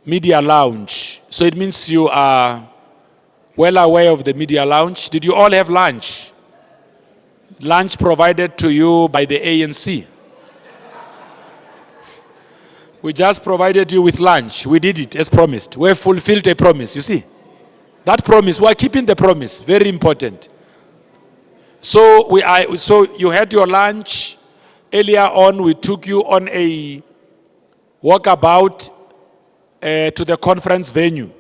media lounge. So it means you are well aware of the media lounge. Did you all have lunch? Lunch provided to you by the ANC. We just provided you with lunch. We did it as promised. We have fulfilled a promise, you see. That promise, we are keeping the promise. Very important. So you had your lunch. Earlier on, we took you on a walkabout to the conference venue.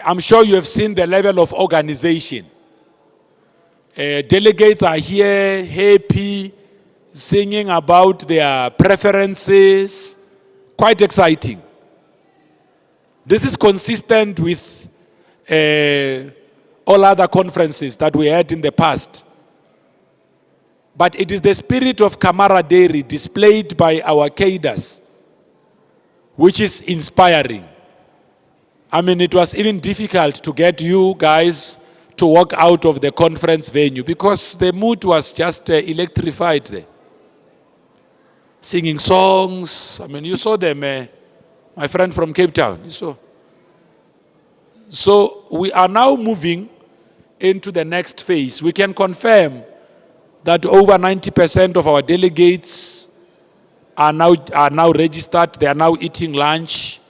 I'm sure you have seen the level of organization. Delegates are here, happy, singing about their preferences. Quite exciting. This is consistent with all other conferences that we had in the past. But it is the spirit of camaraderie displayed by our cadres which is inspiring. I mean, it was even difficult to get you guys to walk out of the conference venue because the mood was just electrified there. Singing songs. I mean, you saw them, my friend from Cape Town. You saw. So we are now moving into the next phase. We can confirm that over 90% of our delegates are now registered. They are now eating lunch.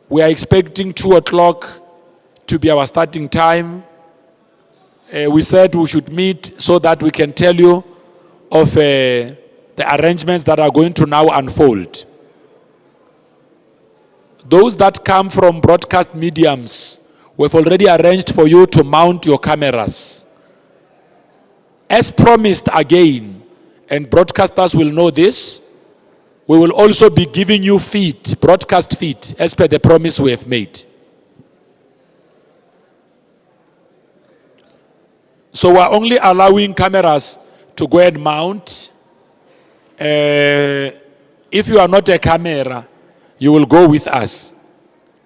We are expecting 2 o'clock to be our starting time. We said we should meet so that we can tell you of the arrangements that are going to now unfold. Those that come from broadcast mediums, we've already arranged for you to mount your cameras. As promised again, and broadcasters will know this, we will also be giving you feed, broadcast feed, as per the promise we have made. So we're only allowing cameras to go and mount. If you are not a camera, you will go with us.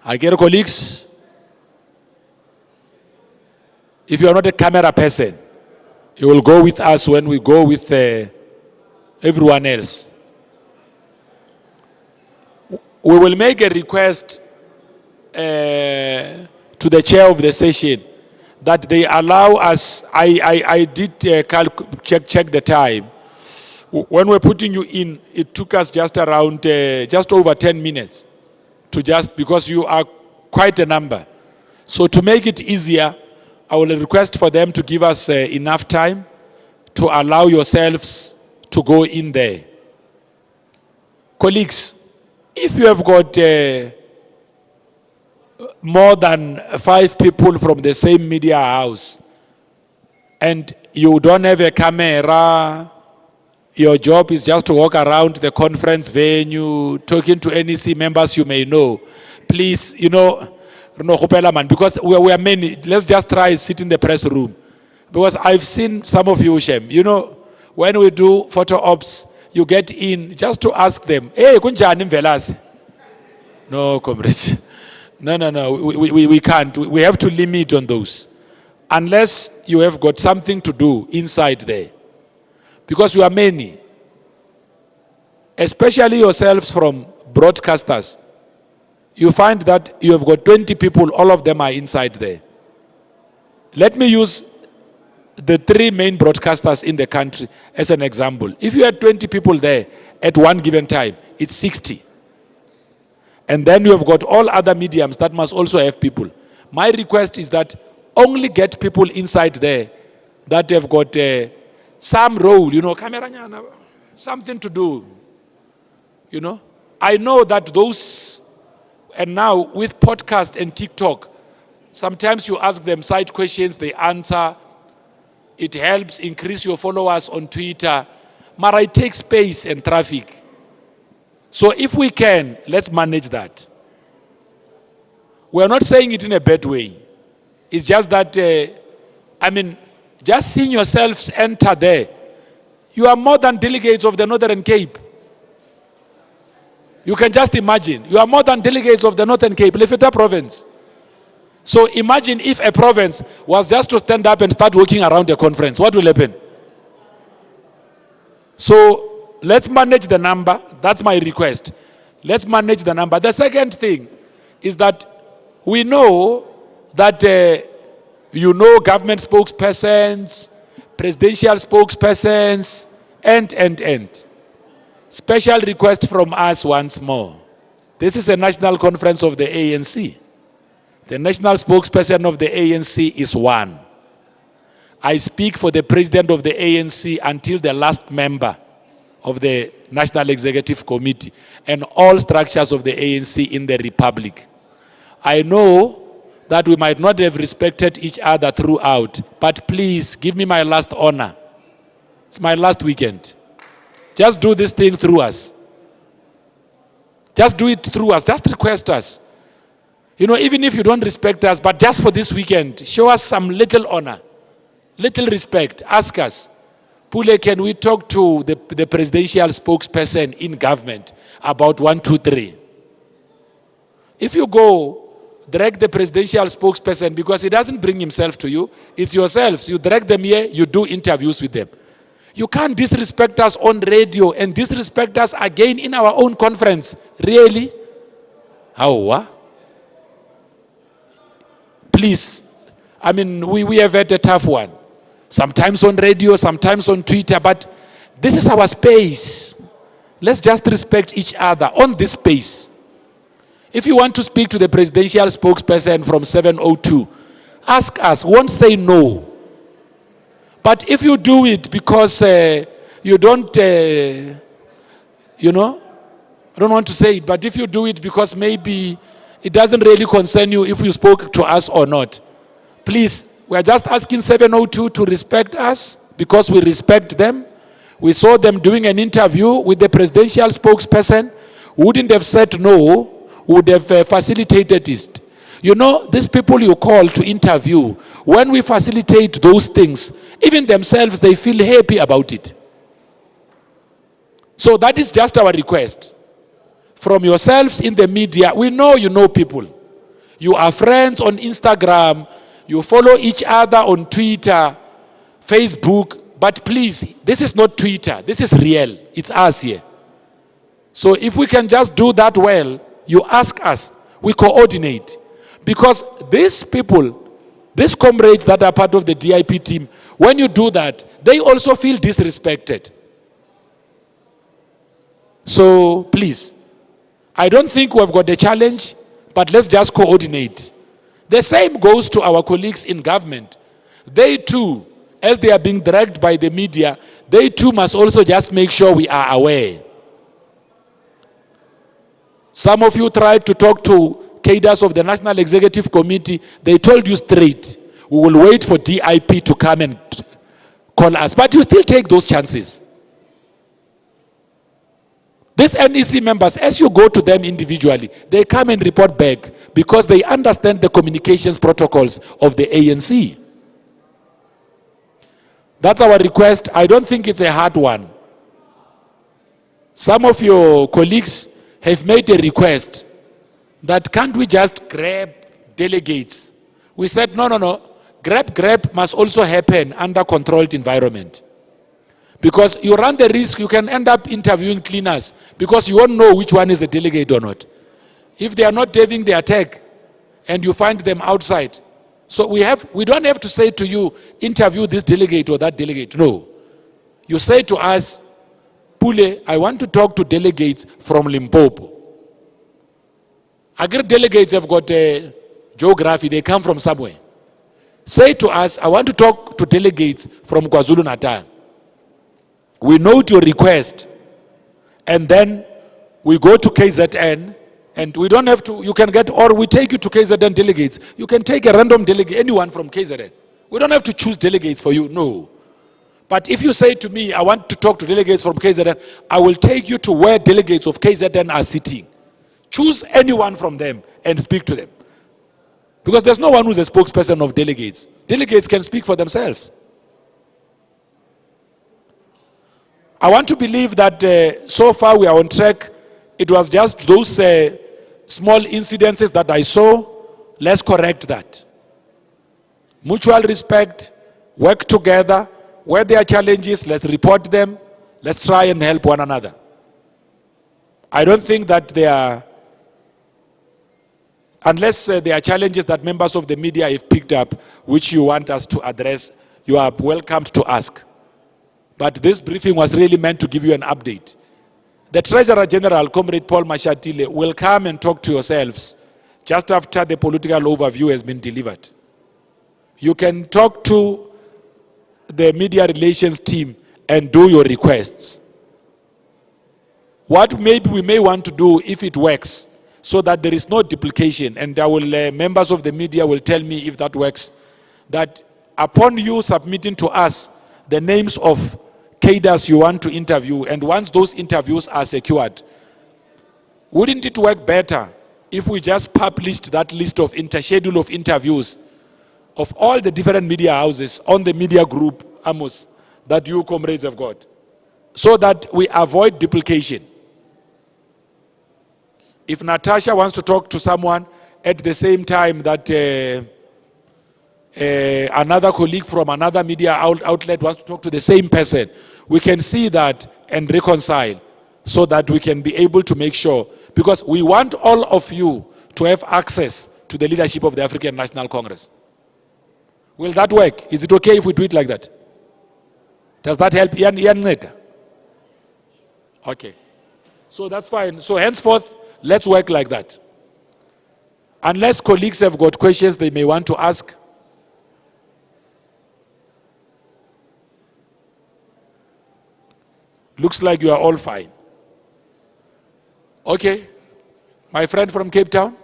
I get colleagues. If you are not a camera person, you will go with us when we go with everyone else. We will make a request to the chair of the session that they allow us. I did check the time. When we're putting you in, it took us just around, just over 10 minutes because you are quite a number. So to make it easier, I will request for them to give us enough time to allow yourselves to go in there. Colleagues, if you have got more than 5 people from the same media house and you don't have a camera, your job is just to walk around the conference venue, talking to NEC members you may know. Please, because we are many, let's just try sit in the press room. Because I've seen some of you, Shem, when we do photo ops, you get in just to ask them, hey, kunjani mvelasi? No, comrades. No, we can't. We have to limit on those. Unless you have got something to do inside there. Because you are many. Especially yourselves from broadcasters. You find that you have got 20 people, all of them are inside there. Let me use the 3 main broadcasters in the country as an example. If you had 20 people there at one given time, it's 60. And then you have got all other mediums that must also have people. My request is that only get people inside there that have got some role, camera, something to do. I know that those, and now with podcast and TikTok, sometimes you ask them side questions, they answer. It helps increase your followers on Twitter. But it takes space and traffic. So if we can, let's manage that. We're not saying it in a bad way. It's just that, just seeing yourselves enter there, you are more than delegates of the Northern Cape. You can just imagine, you are more than delegates of the Northern Cape, Lefeta province. So imagine if a province was just to stand up and start walking around a conference, what will happen? So let's manage the number, that's my request. Let's manage the number. The second thing is that we know that government spokespersons, presidential spokespersons, and. Special request from us once more. This is a national conference of the ANC. The national spokesperson of the ANC is one. I speak for the president of the ANC until the last member of the National Executive Committee and all structures of the ANC in the Republic. I know that we might not have respected each other throughout, but please give me my last honor. It's my last weekend. Just do this thing through us. Just do it through us. Just request us. Even if you don't respect us, but just for this weekend, show us some little honor, little respect. Ask us, Pule, can we talk to the presidential spokesperson in government about 1, 2, 3? If you go, drag the presidential spokesperson, because he doesn't bring himself to you, it's yourselves. You drag them here, you do interviews with them. You can't disrespect us on radio and disrespect us again in our own conference. Really? How? Please. We have had a tough one. Sometimes on radio, sometimes on Twitter, but this is our space. Let's just respect each other on this space. If you want to speak to the presidential spokesperson from 702, ask us. We won't say no. But if you do it because you don't, I don't want to say it, but if you do it because maybe it doesn't really concern you if you spoke to us or not, please, we are just asking 702 to respect us because we respect them. We saw them doing an interview with the presidential spokesperson. We wouldn't have said no, we would have facilitated it. These people you call to interview, when we facilitate those things, even themselves, they feel happy about it. So that is just our request. From yourselves in the media, we know you know people. You are friends on Instagram, you follow each other on Twitter, Facebook, but please, this is not Twitter, this is real. It's us here. So if we can just do that well, you ask us, we coordinate. Because these people, these comrades that are part of the DIP team, when you do that, they also feel disrespected. So please, I don't think we've got a challenge, but let's just coordinate. The same goes to our colleagues in government. They too, as they are being dragged by the media, they too must also just make sure we are aware. Some of you tried to talk to cadres of the National Executive Committee. They told you straight, we will wait for DIP to come and call us. But you still take those chances. These NEC members, as you go to them individually, they come and report back because they understand the communications protocols of the ANC. That's our request. I don't think it's a hard one. Some of your colleagues have made a request that can't we just grab delegates? We said, no. Grab must also happen under controlled environment. Because you run the risk, you can end up interviewing cleaners because you won't know which one is a delegate or not. If they are not having their tag and you find them outside. So we don't have to say to you, interview this delegate or that delegate. No. You say to us, Pule, I want to talk to delegates from Limpopo. Agri delegates have got a geography, they come from somewhere. Say to us, I want to talk to delegates from KwaZulu-Natal. We note your request, and then we go to KZN, and we don't have to, you can get, or we take you to KZN delegates. You can take a random delegate, anyone from KZN. We don't have to choose delegates for you, no. But if you say to me, I want to talk to delegates from KZN, I will take you to where delegates of KZN are sitting. Choose anyone from them and speak to them. Because there's no one who's a spokesperson of delegates. Delegates can speak for themselves. I want to believe that so far we are on track. It was just those small incidences that I saw. Let's correct that. Mutual respect, work together. Where there are challenges, let's report them. Let's try and help one another. I don't think that there are, unless there are challenges that members of the media have picked up, which you want us to address, you are welcomed to ask. But this briefing was really meant to give you an update. The Treasurer General, Comrade Paul Mashatile, will come and talk to yourselves just after the political overview has been delivered. You can talk to the media relations team and do your requests. What maybe we may want to do, if it works, so that there is no duplication, and I will, members of the media will tell me if that works, that upon you submitting to us the names of cadres you want to interview, and once those interviews are secured, wouldn't it work better if we just published that list of schedule of interviews of all the different media houses on the media group, Amos, that you comrades have got, so that we avoid duplication? If Natasha wants to talk to someone at the same time that another colleague from another media outlet wants to talk to the same person, we can see that and reconcile so that we can be able to make sure, because we want all of you to have access to the leadership of the African National Congress. Will that work? Is it okay if we do it like that? Does that help? Okay. So that's fine. So henceforth, let's work like that. Unless colleagues have got questions they may want to ask. Looks like you are all fine. Okay. My friend from Cape Town.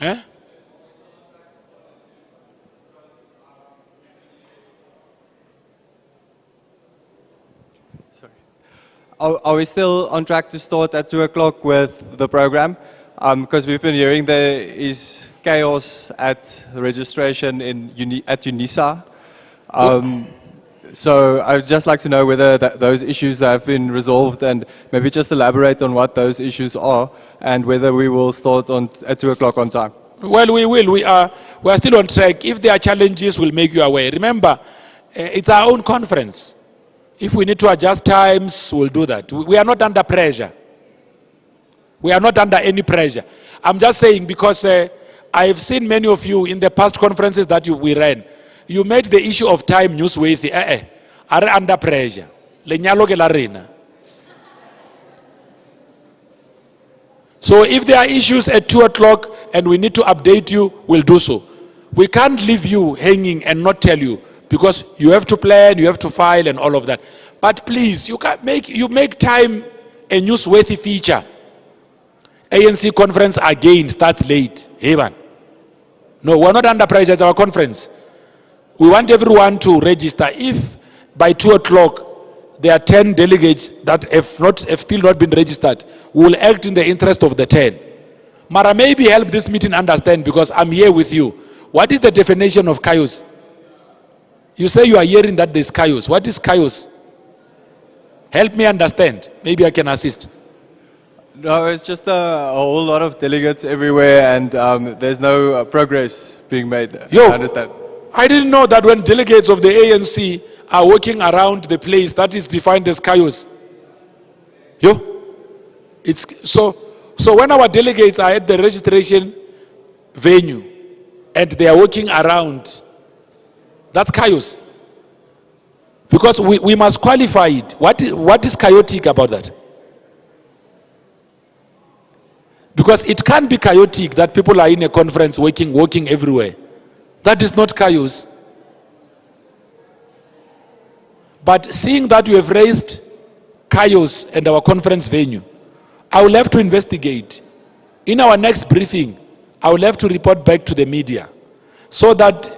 Eh? Sorry. Are we still on track to start at 2 o'clock with the program? Because we've been hearing there is chaos at the registration at UNISA. So I would just like to know whether those issues have been resolved, and maybe just elaborate on what those issues are, and whether we will start at 2 o'clock on time. Well, we will. We are still on track. If there are challenges, we'll make you aware. Remember, it's our own conference. If we need to adjust times, we'll do that. We are not under pressure. We are not under any pressure. I'm just saying because I've seen many of you in the past conferences that we ran. You made the issue of time newsworthy. Are under pressure. Lenyalo ke la rena. So if there are issues at 2 o'clock and we need to update you, we'll do so. We can't leave you hanging and not tell you, because you have to plan, you have to file and all of that. But please, you make time a newsworthy feature. ANC conference again starts late. Hey man. No, we're not under pressure, it's our conference. We want everyone to register. If by 2 o'clock there are 10 delegates that have still not been registered, we will act in the interest of the 10. Mara, maybe help this meeting understand, because I'm here with you. What is the definition of chaos? You say you are hearing that there's chaos. What is chaos? Help me understand. Maybe I can assist. No, it's just a whole lot of delegates everywhere, and there's no progress being made. I understand. I didn't know that when delegates of the ANC are walking around the place, that is defined as chaos. It's so when our delegates are at the registration venue and they are walking around, that's chaos. Because we must qualify it. What is chaotic about that? Because it can't be chaotic that people are in a conference walking everywhere. That is not chaos. But seeing that we have raised chaos and our conference venue, I will have to investigate. In our next briefing, I will have to report back to the media, so that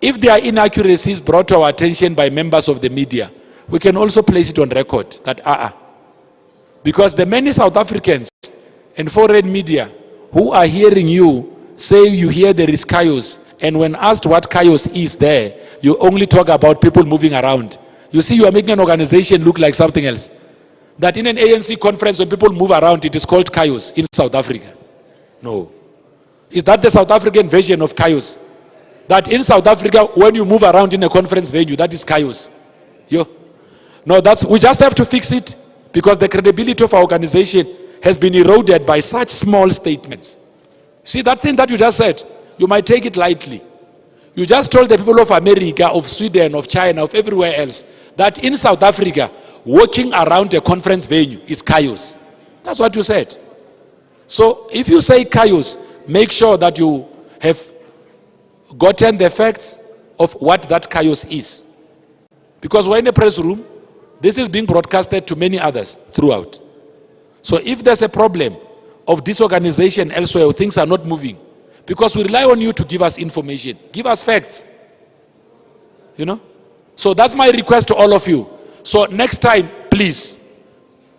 if there are inaccuracies brought to our attention by members of the media, we can also place it on record that because the many South Africans and foreign media who are hearing you say you hear there is chaos, and when asked what chaos is there, you only talk about people moving around. You see, you are making an organization look like something else. That in an ANC conference, when people move around, it is called chaos in South Africa. No. Is that the South African version of chaos? That in South Africa, when you move around in a conference venue, that is chaos. No, we just have to fix it, because the credibility of our organization has been eroded by such small statements. See, that thing that you just said, you might take it lightly. You just told the people of America, of Sweden, of China, of everywhere else, that in South Africa, walking around a conference venue is chaos. That's what you said. So if you say chaos, make sure that you have gotten the facts of what that chaos is. Because we're in a press room, this is being broadcasted to many others throughout. So if there's a problem of disorganization elsewhere, things are not moving, because we rely on you to give us information, give us facts. So that's my request to all of you. So next time, please,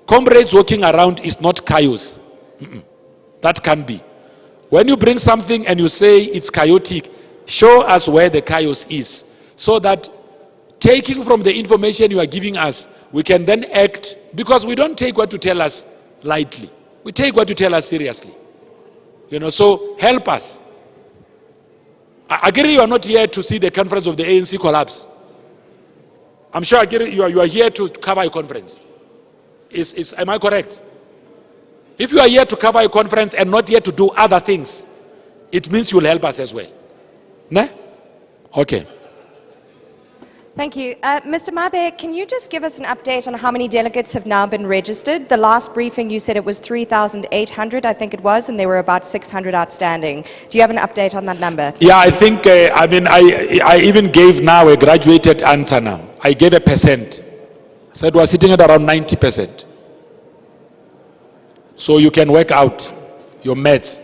comrades walking around is not chaos. That can be. When you bring something and you say it's chaotic, show us where the chaos is, so that taking from the information you are giving us, we can then act, because we don't take what you tell us lightly. We take what you tell us seriously. So help us. I agree you are not here to see the conference of the ANC collapse. I'm sure you are here to cover a conference. Am I correct? If you are here to cover a conference and not here to do other things, it means you will help us as well. Ne? Okay. Thank you. Mr. Mabe, can you just give us an update on how many delegates have now been registered? The last briefing you said it was 3,800, I think it was, and there were about 600 outstanding. Do you have an update on that number? Yeah, I think, I even gave now a graduated answer now. I gave a percent. So it was sitting at around 90%. So you can work out your maths.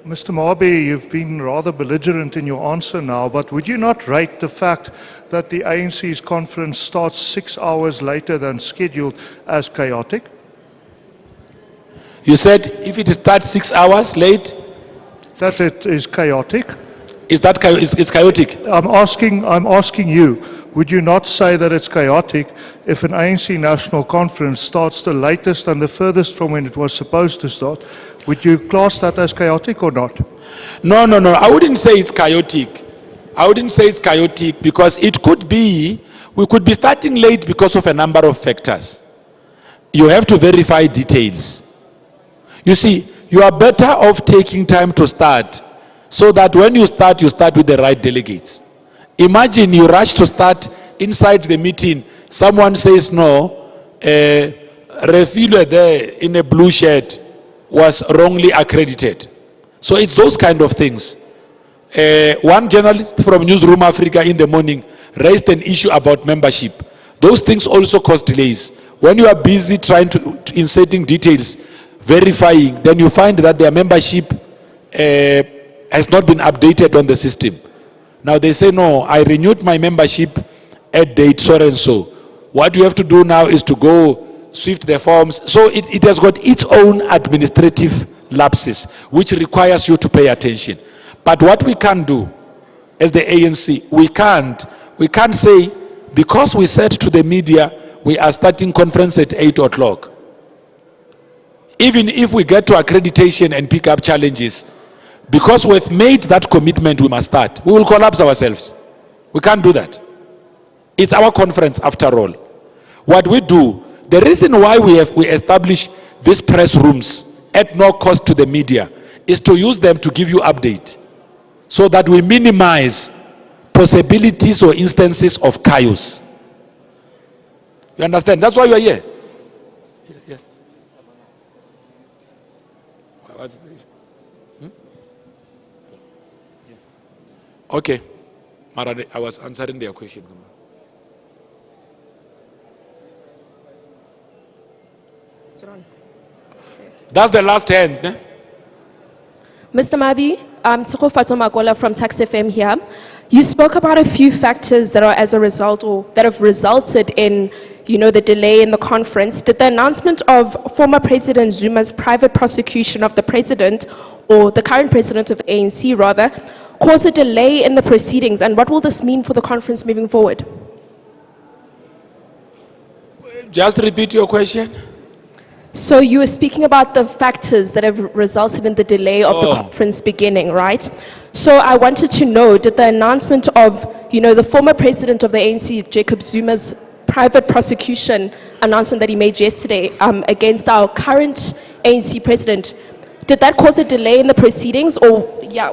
Mr. Mabe, you've been rather belligerent in your answer now, but would you not rate the fact that the ANC's conference starts 6 hours later than scheduled as chaotic? You said if it starts 6 hours late? That it is chaotic? Is that it's chaotic? I'm asking you, would you not say that it's chaotic if an ANC national conference starts the latest and the furthest from when it was supposed to start? Would you class that as chaotic or not? No. I wouldn't say it's chaotic. I wouldn't say it's chaotic, because it could be, we could be starting late because of a number of factors. You have to verify details. You see, you are better off taking time to start, so that when you start with the right delegates. Imagine you rush to start, inside the meeting, someone says no, Refilo there in a blue shirt was wrongly accredited. So it's those kind of things. One journalist from Newsroom Africa in the morning raised an issue about membership. Those things also cause delays. When you are busy trying to inserting details, verifying, then you find that their membership has not been updated on the system. Now they say, no, I renewed my membership at date so and so. What you have to do now is to go swift the forms. So it has got its own administrative lapses, which requires you to pay attention. But what we can do as the ANC, we can't say, because we said to the media, we are starting conference at 8 o'clock. Even if we get to accreditation and pick up challenges, because we've made that commitment, we must start. We will collapse ourselves. We can't do that. It's our conference after all. What we do, the reason why we establish these press rooms at no cost to the media is to use them to give you update, so that we minimize possibilities or instances of chaos. You understand? That's why you are here. Yes. Okay. Marade, I was answering their question. That's the last hand. Eh? Mr. Mabi, I'm Tsiko Fatomakola from Tax FM here. You spoke about a few factors that are as a result, or that have resulted in, the delay in the conference. Did the announcement of former President Zuma's private prosecution of the president, or the current president of the ANC rather, cause a delay in the proceedings, and what will this mean for the conference moving forward? Just repeat your question. So you were speaking about the factors that have resulted in the delay of the Oh. conference beginning, right? So I wanted to know, did the announcement of, the former president of the ANC, Jacob Zuma's private prosecution announcement that he made yesterday against our current ANC president, did that cause a delay in the proceedings, or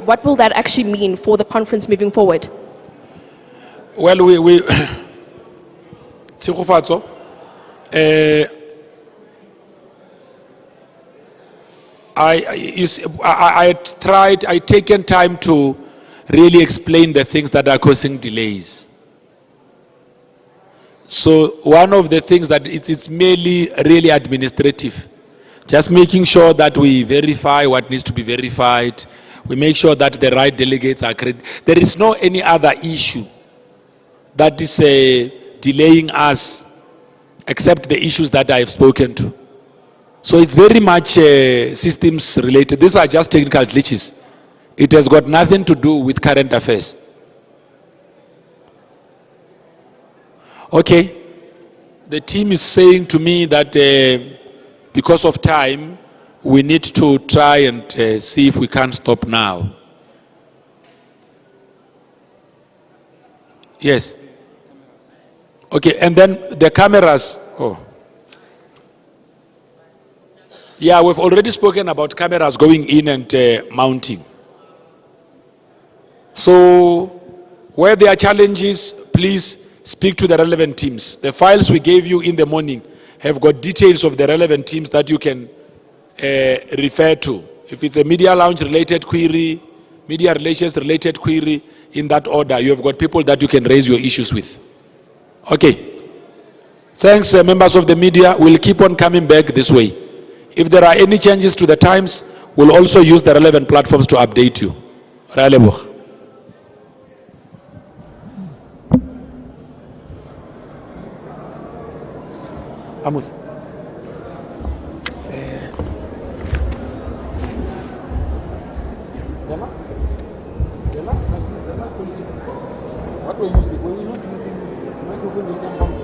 what will that actually mean for the conference moving forward? Well, we Tshegofatso, I taken time to really explain the things that are causing delays. So one of the things that it's merely really administrative. Just making sure that we verify what needs to be verified. We make sure that the right delegates are credited. There is no any other issue that is delaying us except the issues that I have spoken to. So it's very much systems related. These are just technical glitches. It has got nothing to do with current affairs. Okay. The team is saying to me that because of time, we need to try and see if we can stop now. Yes. Okay, and then the cameras. Oh. Yeah, we've already spoken about cameras going in and mounting. So, where there are challenges, please speak to the relevant teams. The files we gave you in the morning have got details of the relevant teams that you can refer to. If it's a media lounge related query, media relations related query, in that order, you have got people that you can raise your issues with. Okay. Thanks, members of the media. We'll keep on coming back this way. If there are any changes to the times, we'll also use the relevant platforms to update you. Raleboch. Amos. The last question, what were you saying? Were we not using the microphone?